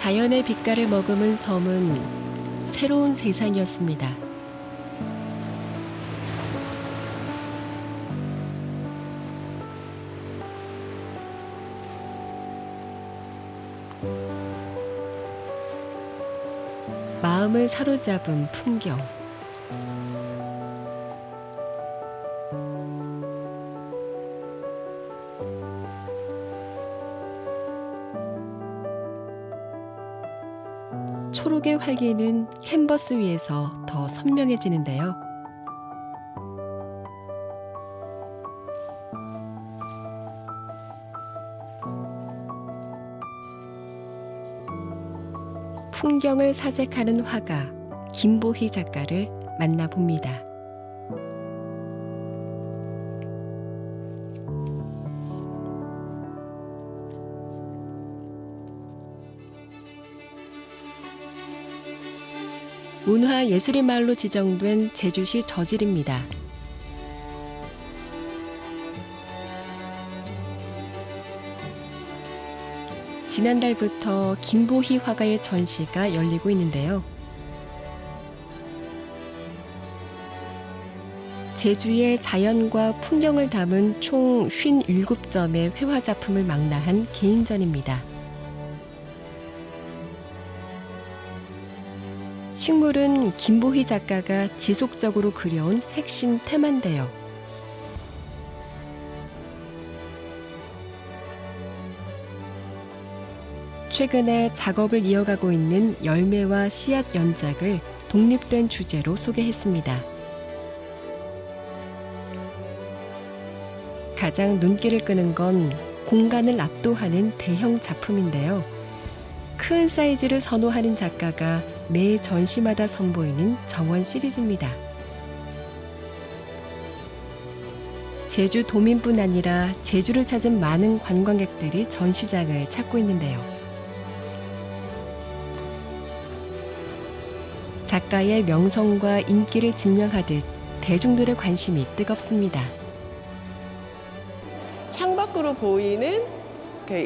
자연의 빛깔을 머금은 섬은 새로운 세상이었습니다. 마음을 사로잡은 풍경. 초록의 활기는 캔버스 위에서 더 선명해지는데요. 풍경을 사색하는 화가 김보희 작가를 만나봅니다. 문화예술인 마을로 지정된 제주시 저질입니다. 지난달부터 김보희 화가의 전시가 열리고 있는데요. 제주의 자연과 풍경을 담은 총 57점의 회화 작품을 망라한 개인전입니다. 식물은 김보희 작가가 지속적으로 그려온 핵심 테마인데요. 최근에 작업을 이어가고 있는 열매와 씨앗 연작을 독립된 주제로 소개했습니다. 가장 눈길을 끄는 건 공간을 압도하는 대형 작품인데요. 큰 사이즈를 선호하는 작가가 매 전시마다 선보이는 정원 시리즈입니다. 제주 도민뿐 아니라 제주를 찾은 많은 관광객들이 전시장을 찾고 있는데요. 작가의 명성과 인기를 증명하듯 대중들의 관심이 뜨겁습니다. 창밖으로 보이는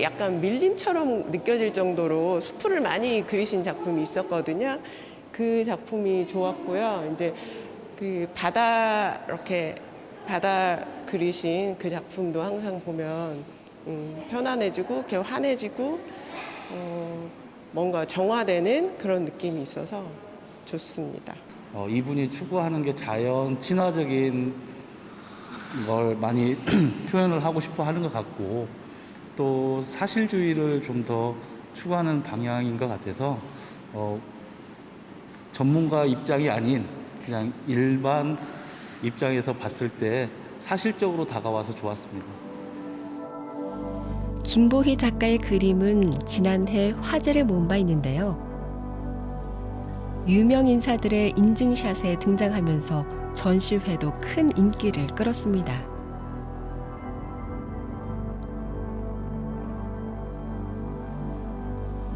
약간 밀림처럼 느껴질 정도로 수풀을 많이 그리신 작품이 있었거든요. 그 작품이 좋았고요. 이제 그 이렇게 바다 그리신 그 작품도 항상 보면 편안해지고 이렇게 환해지고 뭔가 정화되는 그런 느낌이 있어서 좋습니다. 이분이 추구하는 게 자연 친화적인 걸 많이 표현을 하고 싶어 하는 것 같고, 또 사실주의를 좀 더 추구하는 방향인 것 같아서 전문가 입장이 아닌 그냥 일반 입장에서 봤을 때 사실적으로 다가와서 좋았습니다. 김보희 작가의 그림은 지난해 화제를 모은 바 있는데요. 유명 인사들의 인증샷에 등장하면서 전시회도 큰 인기를 끌었습니다.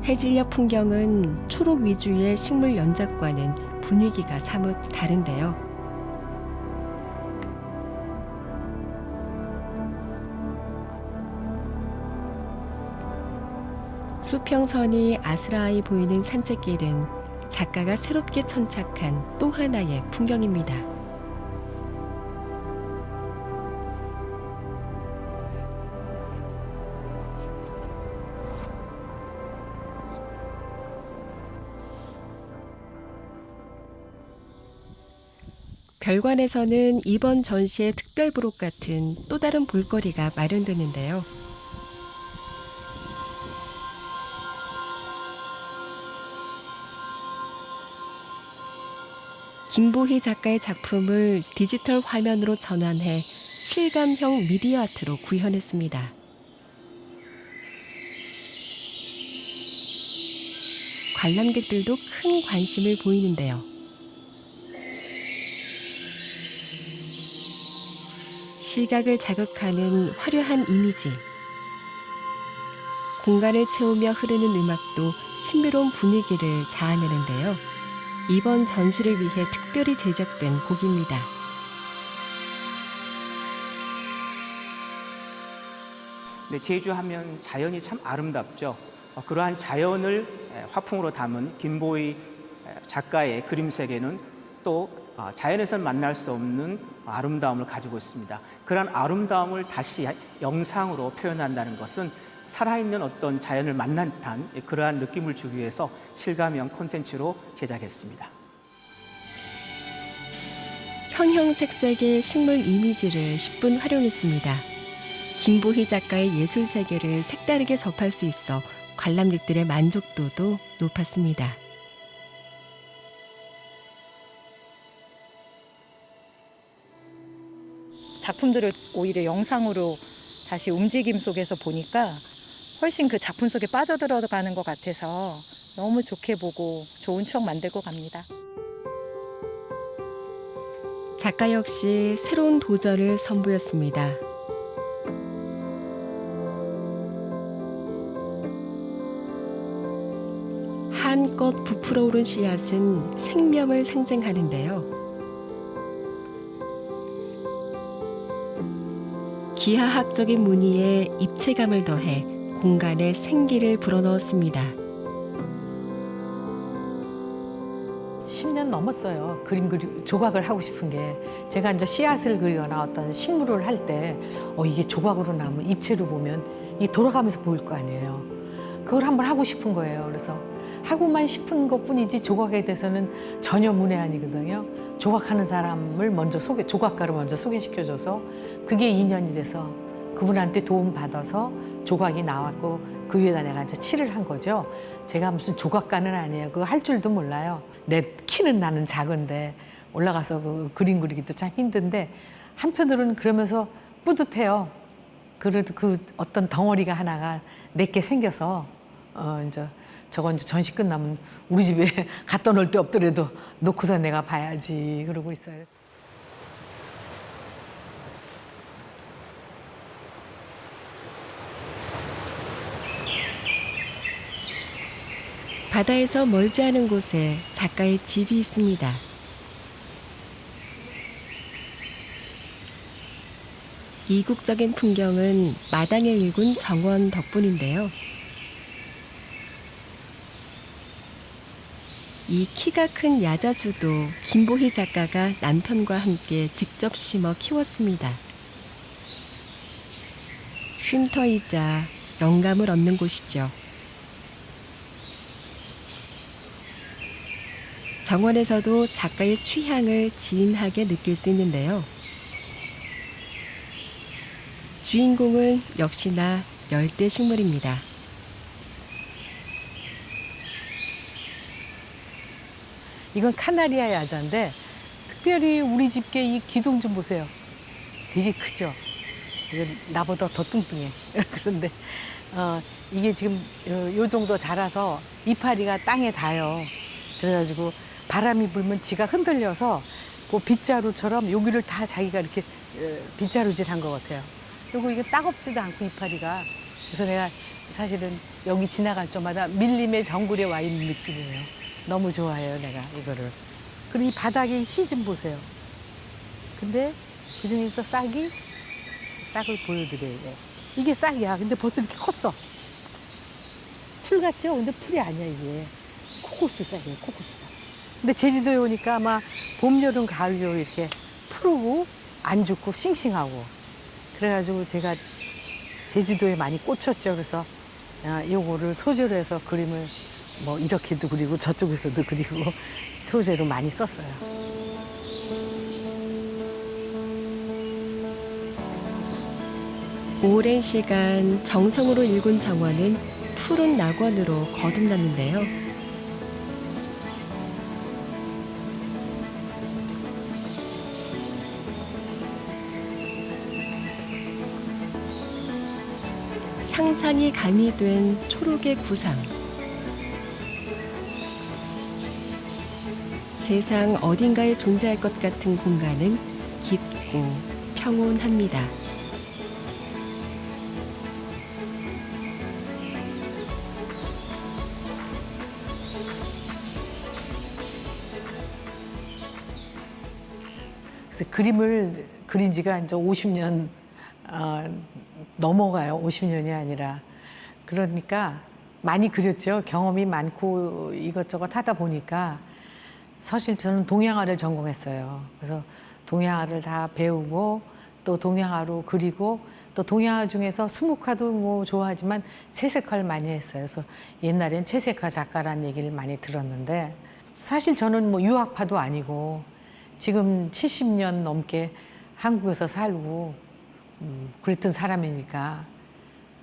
해질녘 풍경은 초록 위주의 식물 연작과는 분위기가 사뭇 다른데요. 수평선이 아스라이 보이는 산책길은 작가가 새롭게 천착한 또 하나의 풍경입니다. 별관에서는 이번 전시의 특별 부록 같은 또 다른 볼거리가 마련되는데요. 김보희 작가의 작품을 디지털 화면으로 전환해 실감형 미디어 아트로 구현했습니다. 관람객들도 큰 관심을 보이는데요. 시각을 자극하는 화려한 이미지, 공간을 채우며 흐르는 음악도 신비로운 분위기를 자아내는데요. 이번 전시를 위해 특별히 제작된 곡입니다. 네, 제주 하면 자연이 참 아름답죠. 그러한 자연을 화풍으로 담은 김보희 작가의 그림 세계는 또 자연에서는 만날 수 없는 아름다움을 가지고 있습니다. 그런 아름다움을 다시 영상으로 표현한다는 것은 살아있는 어떤 자연을 만난 듯한 그러한 느낌을 주기 위해서 실감형 콘텐츠로 제작했습니다. 형형색색의 식물 이미지를 10분 활용했습니다. 김보희 작가의 예술 세계를 색다르게 접할 수 있어 관람객들의 만족도도 높았습니다. 작품들을 오히려 영상으로 다시 움직임 속에서 보니까 훨씬 그 작품 속에 빠져들어가는 것 같아서 너무 좋게 보고 좋은 추억 만들고 갑니다. 작가 역시 새로운 도전을 선보였습니다. 한껏 부풀어 오른 씨앗은 생명을 상징하는데요. 기하학적인 무늬에 입체감을 더해 공간에 생기를 불어넣었습니다. 10년 넘었어요. 조각을 하고 싶은 게. 제가 이제 씨앗을 그리거나 어떤 식물을 할 때 이게 조각으로 나오면 입체로 보면 이 돌아가면서 보일 거 아니에요. 그걸 한번 하고 싶은 거예요. 그래서 하고만 싶은 것뿐이지 조각에 대해서는 전혀 문외한이거든요. 조각하는 사람을 조각가를 먼저 소개시켜줘서 그게 인연이 돼서 그분한테 도움 받아서 조각이 나왔고 그 위에다 내가 이제 칠을 한 거죠. 제가 무슨 조각가는 아니에요. 그거 할 줄도 몰라요. 내 키는 나는 작은데 올라가서 그 그림 그리기도 참 힘든데 한편으로는 그러면서 뿌듯해요. 그래도 그 어떤 덩어리가 하나가 내게 생겨서 이제 저건 이제 전시 끝나면 우리 집에 갖다 놓을 데 없더라도 놓고서 내가 봐야지 그러고 있어요. 바다에서 멀지 않은 곳에 작가의 집이 있습니다. 이국적인 풍경은 마당에 일군 정원 덕분인데요. 이 키가 큰 야자수도 김보희 작가가 남편과 함께 직접 심어 키웠습니다. 쉼터이자 영감을 얻는 곳이죠. 정원에서도 작가의 취향을 진하게 느낄 수 있는데요. 주인공은 역시나 열대 식물입니다. 이건 카나리아 야자인데 특별히 우리 집게 이 기둥 좀 보세요. 되게 크죠? 이게 나보다 더 뚱뚱해. 그런데 이게 지금 요 정도 자라서 이파리가 땅에 닿아요. 그래가지고 바람이 불면 지가 흔들려서 그 빗자루처럼 여기를 다 자기가 이렇게 빗자루질한 것 같아요. 그리고 이게 따갑지도 않고 이파리가. 그래서 내가 사실은 여기 지나갈 때마다 밀림의 정글에 와 있는 느낌이에요. 너무 좋아해요, 내가 이거를. 그리고 이 바닥에 씨 좀 보세요. 근데 그중에서 싹을 보여드려요. 이게 싹이야. 근데 벌써 이렇게 컸어. 풀 같죠? 근데 풀이 아니야, 이게. 코코스 싹이에요, 코코스 싹. 근데 제주도에 오니까 아마 봄, 여름, 가을로 이렇게 푸르고 안 죽고 싱싱하고. 그래가지고 제가 제주도에 많이 꽂혔죠. 그래서 요거를 소재로 해서 그림을 뭐 이렇게도 그리고 저쪽에서도 그리고 소재로 많이 썼어요. 오랜 시간 정성으로 일군 정원은 푸른 낙원으로 거듭났는데요. 상상이 가미된 초록의 구상. 세상 어딘가에 존재할 것 같은 공간은 깊고 평온합니다. 그래서 그림을 그린 지가 이제 50년 넘어가요. 50년이 아니라. 그러니까 많이 그렸죠. 경험이 많고 이것저것 하다 보니까 사실 저는 동양화를 전공했어요. 그래서 동양화를 다 배우고 또 동양화로 그리고 또 동양화 중에서 수묵화도 뭐 좋아하지만 채색화를 많이 했어요. 그래서 옛날엔 채색화 작가라는 얘기를 많이 들었는데 사실 저는 뭐 유학파도 아니고 지금 70년 넘게 한국에서 살고 그랬던 사람이니까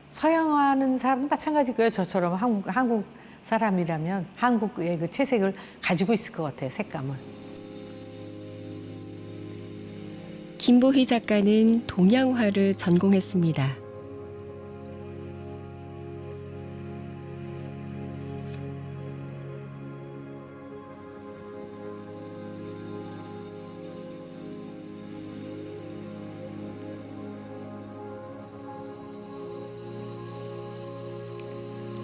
서양화하는 사람도 마찬가지일 거예요. 저처럼 한국 사람이라면 한국의 그 채색을 가지고 있을 것 같아요. 색감을. 김보희 작가는 동양화를 전공했습니다.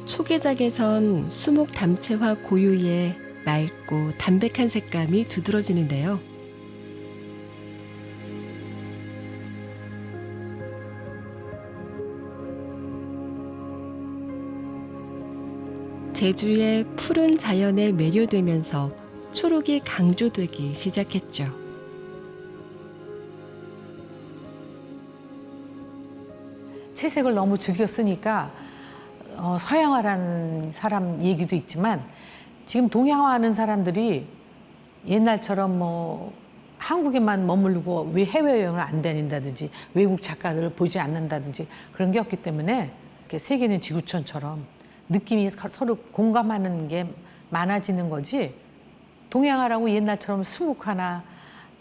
초계작에선 수목 담채화 고유의 맑고 담백한 색감이 두드러지는데요. 제주의 푸른 자연에 매료되면서 초록이 강조되기 시작했죠. 채색을 너무 즐겨 쓰니까 서양화라는 사람 얘기도 있지만 지금 동양화하는 사람들이 옛날처럼 뭐 한국에만 머무르고 왜 해외여행을 안 다닌다든지 외국 작가들을 보지 않는다든지 그런 게 없기 때문에 이렇게 세계는 지구촌처럼 느낌이 서로 공감하는 게 많아지는 거지 동양화라고 옛날처럼 수묵화나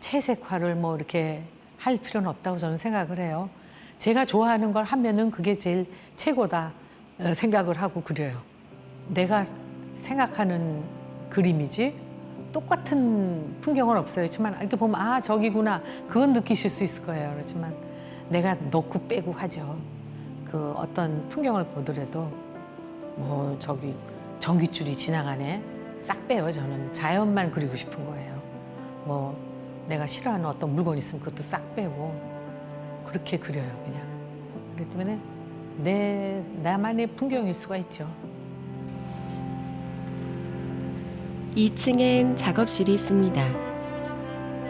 채색화를 뭐 이렇게 할 필요는 없다고 저는 생각을 해요. 제가 좋아하는 걸 하면은 그게 제일 최고다 생각을 하고 그려요. 내가 생각하는 그림이지 똑같은 풍경은 없어요. 그렇지만 이렇게 보면 아 저기구나 그건 느끼실 수 있을 거예요. 그렇지만 내가 넣고 빼고 하죠. 그 어떤 풍경을 보더라도 뭐 저기 전깃줄이 지나가네 싹 빼요. 저는 자연만 그리고 싶은 거예요. 뭐 내가 싫어하는 어떤 물건 있으면 그것도 싹 빼고 그렇게 그려요. 그냥 그렇기 때문에 나만의 풍경일 수가 있죠. 2층엔 작업실이 있습니다.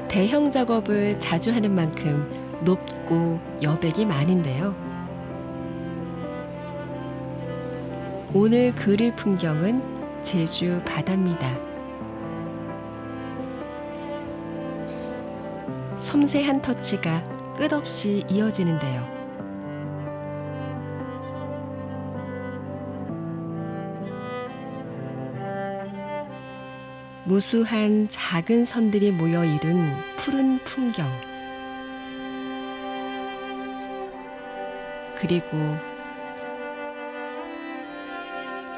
대형 작업을 자주 하는 만큼 높고 여백이 많은데요. 오늘 그릴 풍경은 제주 바다입니다. 섬세한 터치가 끝없이 이어지는데요. 무수한 작은 선들이 모여 이룬 푸른 풍경. 그리고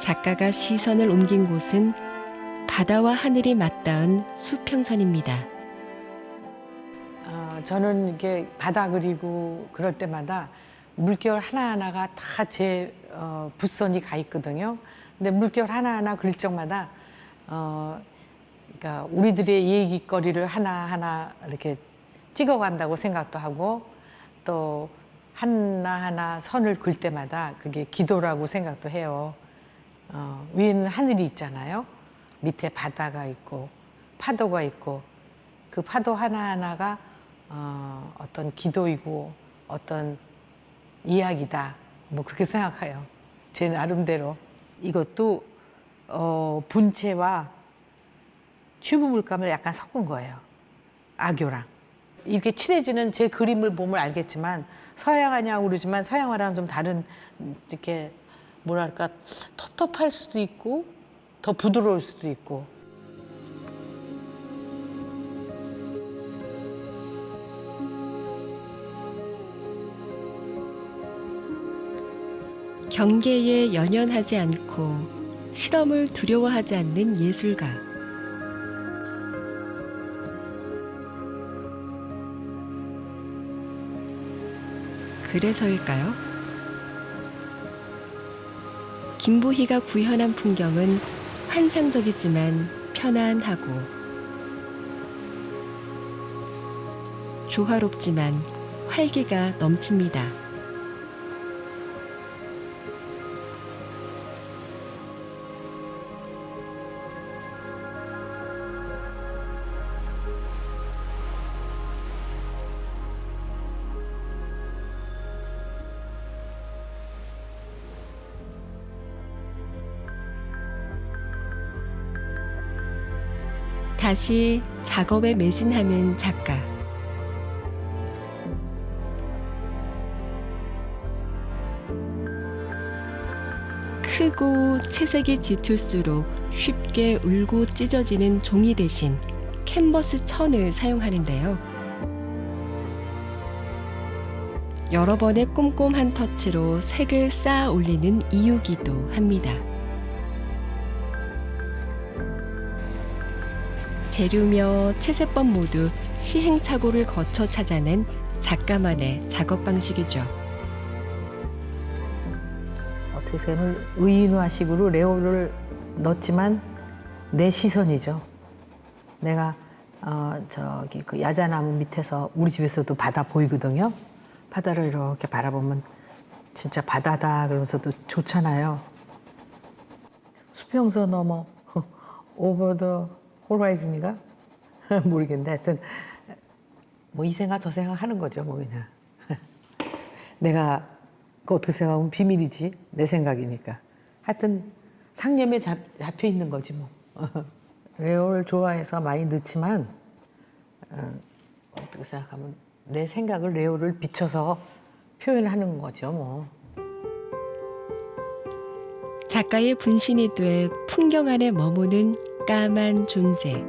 작가가 시선을 옮긴 곳은 바다와 하늘이 맞닿은 수평선입니다. 저는 이게 바다 그리고 그럴 때마다 물결 하나하나가 다 제 붓선이 가 있거든요. 근데 물결 하나하나 그릴 적마다 그러니까 우리들의 얘기거리를 하나하나 이렇게 찍어간다고 생각도 하고 또 하나하나 선을 그을 때마다 그게 기도라고 생각도 해요. 위에는 하늘이 있잖아요. 밑에 바다가 있고 파도가 있고 그 파도 하나하나가 어떤 기도이고 어떤 이야기다. 뭐 그렇게 생각해요. 제 나름대로. 이것도 분체와 튜브 물감을 약간 섞은 거예요. 악교랑. 이렇게 친해지는 제 그림을 보면 알겠지만 서양화냐고 그러지만 서양화랑 좀 다른 이렇게 뭐랄까 텁텁할 수도 있고 더 부드러울 수도 있고. 경계에 연연하지 않고 실험을 두려워하지 않는 예술가. 그래서일까요? 김보희가 구현한 풍경은 환상적이지만 편안하고 조화롭지만 활기가 넘칩니다. 다시 작업에 매진하는 작가. 크고 채색이 짙을수록 쉽게 울고 찢어지는 종이 대신 캔버스 천을 사용하는데요. 여러 번의 꼼꼼한 터치로 색을 쌓아 올리는 이유기도 합니다. 재료며 채색법 모두 시행착오를 거쳐 찾아낸 작가만의 작업 방식이죠. 어떻게 보면 의인화식으로 레오를 넣었지만 내 시선이죠. 내가 저기 그 야자나무 밑에서 우리 집에서도 바다 보이거든요. 바다를 이렇게 바라보면 진짜 바다다 그러면서도 좋잖아요. 수평선 넘어 over the horizon인가? 모르겠는데 하여튼 뭐 이 생각 저 생각 하는 거죠. 뭐 그냥 내가 그 어떻게 생각하면 비밀이지 내 생각이니까 하여튼 상념에 잡혀 있는 거지 뭐. 레오를 좋아해서 많이 넣지만 어떻게 생각하면 내 생각을 레오를 비춰서 표현하는 거죠 뭐. 작가의 분신이 돼 풍경 안에 머무는 까만 존재.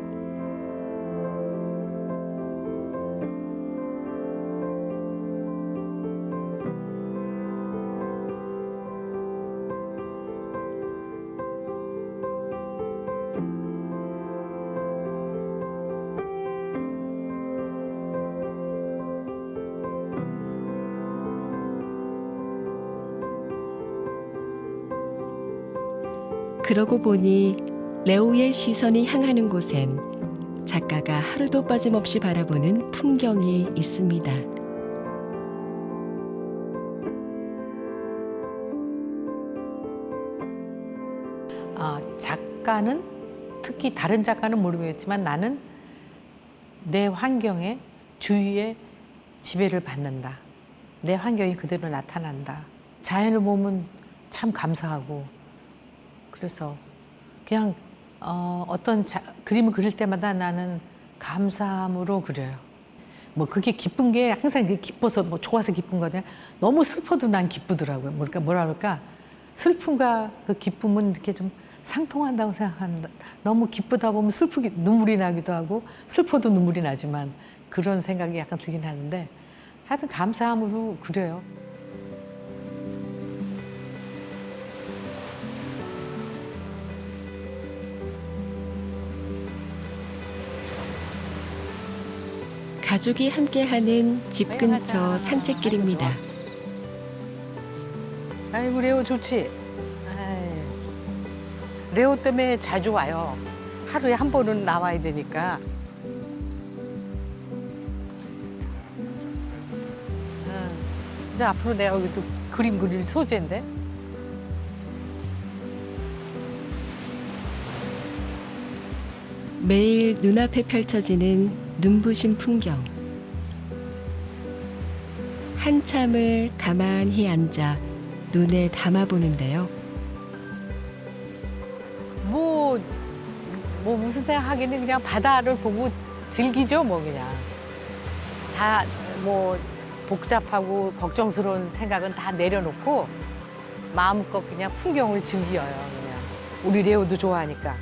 그러고 보니 레오의 시선이 향하는 곳엔 작가가 하루도 빠짐없이 바라보는 풍경이 있습니다. 작가는 특히 다른 작가는 모르겠지만 나는 내 환경에 주위에 지배를 받는다. 내 환경이 그대로 나타난다. 자연을 보면 참 감사하고 그래서 그냥 어떤 그림을 그릴 때마다 나는 감사함으로 그려요. 뭐 그게 기쁜 게 항상 그게 기뻐서 뭐 좋아서 기쁜 거냐. 너무 슬퍼도 난 기쁘더라고요. 뭐라 그럴까. 슬픔과 그 기쁨은 이렇게 좀 상통한다고 생각한다. 너무 기쁘다 보면 눈물이 나기도 하고 슬퍼도 눈물이 나지만 그런 생각이 약간 들긴 하는데 하여튼 감사함으로 그려요. 가족이 함께하는 집 근처 산책길입니다. 아이고 레오 좋지? 아이, 레오 때문에 자주 와요. 하루에 한 번은 나와야 되니까. 이제 앞으로 내가 여기도 그림 그릴 소재인데. 매일 눈앞에 펼쳐지는 눈부신 풍경. 한참을 가만히 앉아 눈에 담아보는데요. 뭐 무슨 생각하기는 그냥 바다를 보고 즐기죠 뭐 그냥. 다 뭐 복잡하고 걱정스러운 생각은 다 내려놓고 마음껏 그냥 풍경을 즐겨요 그냥. 우리 레오도 좋아하니까.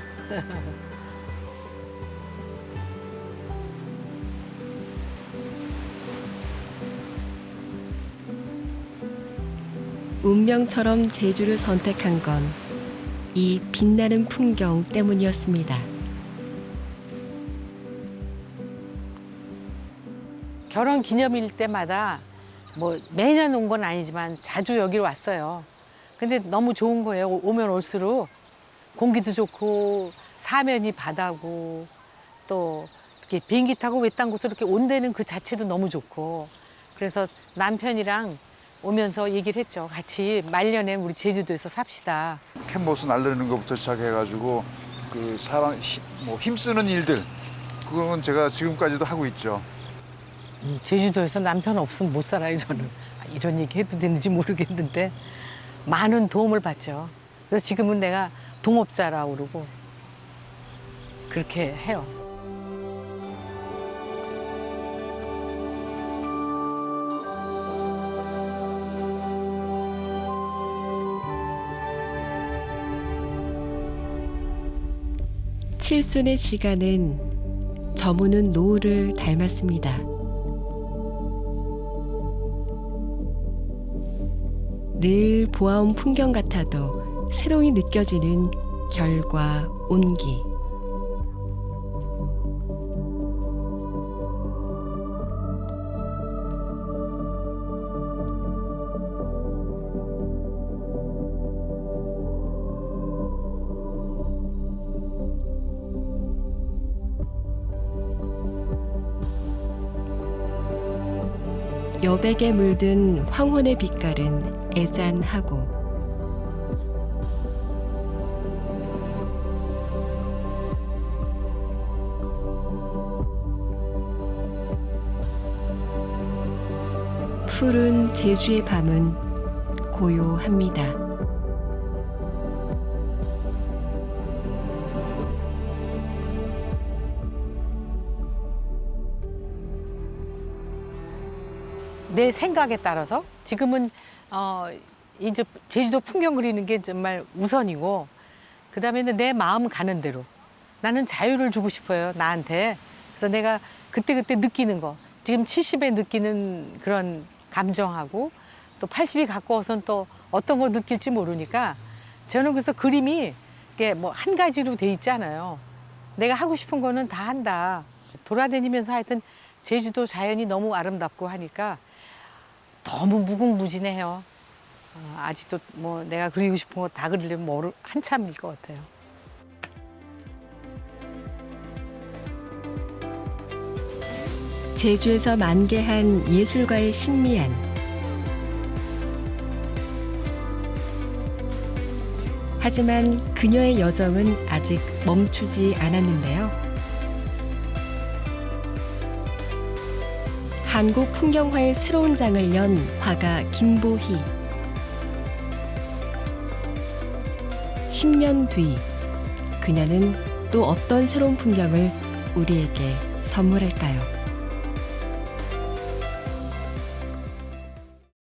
운명처럼 제주를 선택한 건 이 빛나는 풍경 때문이었습니다. 결혼 기념일 때마다 뭐 매년 온 건 아니지만 자주 여기로 왔어요. 근데 너무 좋은 거예요. 오면 올수록 공기도 좋고 사면이 바다고 또 이렇게 비행기 타고 외딴 곳으로 이렇게 온다는 그 자체도 너무 좋고 그래서 남편이랑 오면서 얘기를 했죠. 같이 말년에 우리 제주도에서 삽시다. 캔버스 날리는 것부터 시작해가지고 그 사람 힘쓰는 일들 그건 제가 지금까지도 하고 있죠. 제주도에서 남편 없으면 못 살아요 저는. 이런 얘기 해도 되는지 모르겠는데 많은 도움을 받죠. 그래서 지금은 내가 동업자라고 그러고 그렇게 해요. 칠순의 시간은 저무는 노을을 닮았습니다. 늘 보아온 풍경 같아도 새로이 느껴지는 결과 온기. 여백에 물든 황혼의 빛깔은 애잔하고 푸른 제주의 밤은 고요합니다. 내 생각에 따라서 지금은 이제 제주도 풍경 그리는 게 정말 우선이고, 그 다음에는 내 마음 가는 대로 나는 자유를 주고 싶어요, 나한테. 그래서 내가 그때그때 느끼는 거, 지금 70에 느끼는 그런 감정하고 또 80이 가까워서는 또 어떤 거 느낄지 모르니까 저는 그래서 그림이 이게 뭐 한 가지로 돼 있잖아요. 내가 하고 싶은 거는 다 한다. 돌아다니면서 하여튼 제주도 자연이 너무 아름답고 하니까 너무 무궁무진해요. 아직도 뭐 내가 그리고 싶은 거 다 그리려면 한참일 것 같아요. 제주에서 만개한 예술가의 신미안. 하지만 그녀의 여정은 아직 멈추지 않았는데요. 한국 풍경화의 새로운 장을 연 화가 김보희. 10년 뒤 그녀는 또 어떤 새로운 풍경을 우리에게 선물할까요?